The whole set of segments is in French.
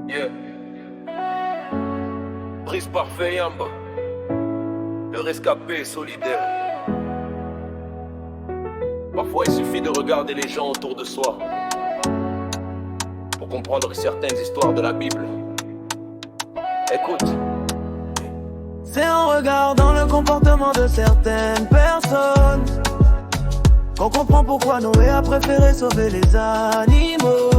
Yeah. Brise parfait Yamba. Le rescapé est solidaire. Parfois il suffit de regarder les gens autour de soi pour comprendre certaines histoires de la Bible. Écoute. C'est en regardant le comportement de certaines personnes qu'on comprend pourquoi Noé a préféré sauver les animaux.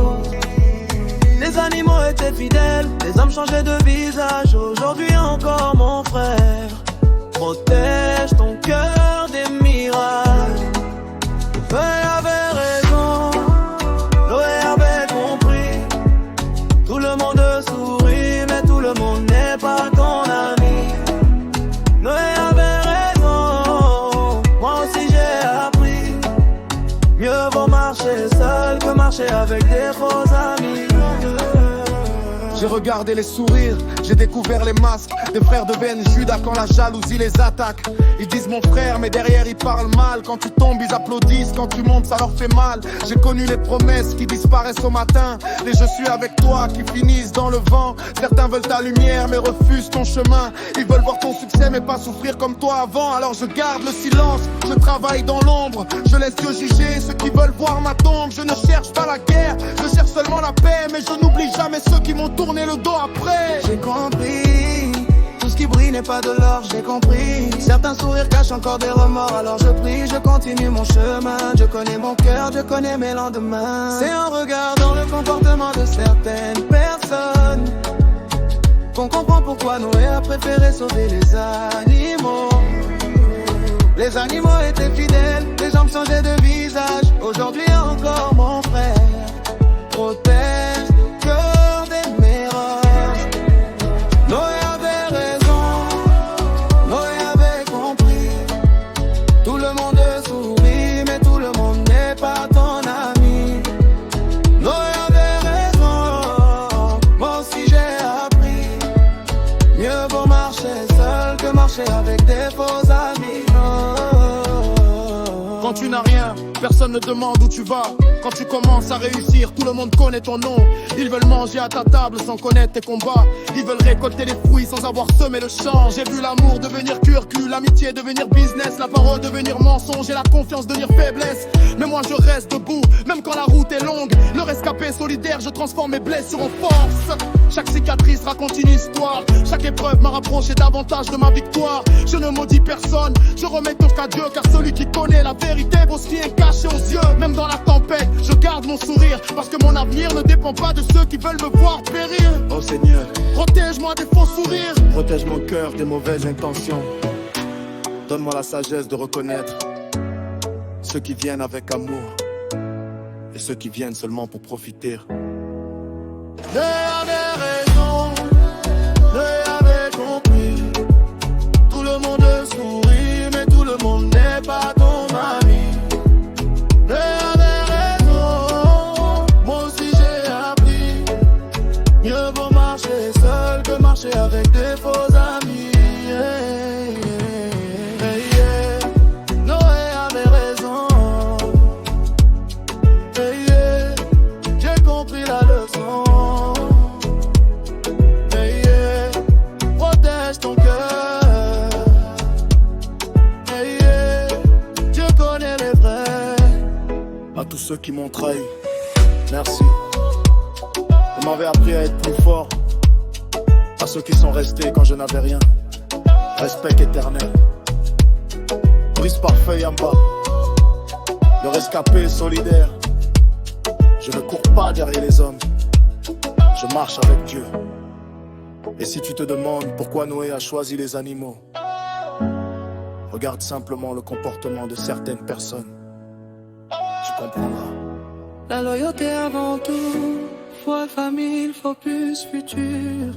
Les animaux étaient fidèles, les hommes changeaient de visage. Aujourd'hui encore mon frère, protège ton cœur des mirages. Noé avait raison, Noé avait compris. Tout le monde sourit, mais tout le monde n'est pas ton ami. Noé avait raison, moi aussi j'ai appris. Mieux vaut marcher seul que marcher avec des faux amis. J'ai regardé les sourires, j'ai découvert les masques des frères de Ben Judas quand la jalousie les attaque. Ils disent mon frère mais derrière ils parlent mal. Quand tu tombes ils applaudissent, quand tu montes ça leur fait mal. J'ai connu les promesses qui disparaissent au matin, les je suis avec toi qui finissent dans le vent. Certains veulent ta lumière mais refusent ton chemin. Ils veulent voir ton succès mais pas souffrir comme toi avant. Alors je garde le silence, je travaille dans l'ombre. Je laisse Dieu juger ceux qui veulent voir ma tombe. Je ne cherche pas la guerre, je cherche seulement la paix. Mais je n'oublie jamais ceux qui m'ont tourné le dos après. J'ai compris, tout ce qui brille n'est pas de l'or, j'ai compris. Certains sourires cachent encore des remords, alors je prie, je continue mon chemin. Je connais mon cœur, je connais mes lendemains. C'est en regardant le comportement de certaines personnes qu'on comprend pourquoi Noé a préféré sauver les animaux. Les animaux étaient fidèles, les jambes changeaient de visage. Aujourd'hui encore mon frère protège le cœur des mirages. Noé avait raison, Noé avait compris. Tout le monde sourit, mais tout le monde n'est pas ton ami. Noé avait raison, moi aussi j'ai appris. Mieux vaut marcher seul que marcher avec des faux amis. Quand tu n'as rien, personne ne demande où tu vas. Quand tu commences à réussir, tout le monde connaît ton nom. Ils veulent manger à ta table sans connaître tes combats. Ils veulent récolter les fruits sans avoir semé le champ. J'ai vu l'amour devenir curcul, l'amitié devenir business, la parole devenir mensonge et la confiance devenir faiblesse. Mais moi je reste debout, même quand la route est longue. Le rescapé solidaire, je transforme mes blessures en force. Chaque cicatrice raconte une histoire. Chaque épreuve m'a rapproché davantage de ma victoire. Je ne maudis personne, je remets tout à Dieu. Car celui qui connaît la vérité vaut ce qui est caché aux yeux. Même dans la tempête, je garde mon sourire. Parce que mon avenir ne dépend pas de ceux qui veulent me voir périr. Oh Seigneur, protège-moi des faux sourires. protège mon cœur des mauvaises intentions. Donne-moi la sagesse de reconnaître ceux qui viennent avec amour et ceux qui viennent seulement pour profiter. Noé avait raison, Noé avait compris. Tout le monde sourit, mais tout le monde n'est pas ton ami. Noé avait raison, moi aussi j'ai appris. Mieux vaut marcher seul que marcher avec des faux amis. Yeah, yeah, yeah. Noé avait raison. Yeah, yeah. J'ai compris la leçon. Yeah, yeah. Protège ton cœur. Yeah, yeah. Dieu connaît les vrais. À tous ceux qui m'ont trahi, merci. Vous m'avez appris à être plus fort. À ceux qui sont restés quand je n'avais rien, respect éternel. Brise parfait Yamba, le rescapé solidaire. Je ne cours pas derrière les hommes, je marche avec Dieu. Et si tu te demandes pourquoi Noé a choisi les animaux, regarde simplement le comportement de certaines personnes. Tu comprendras. La loyauté avant tout, foi, famille, faut plus futur.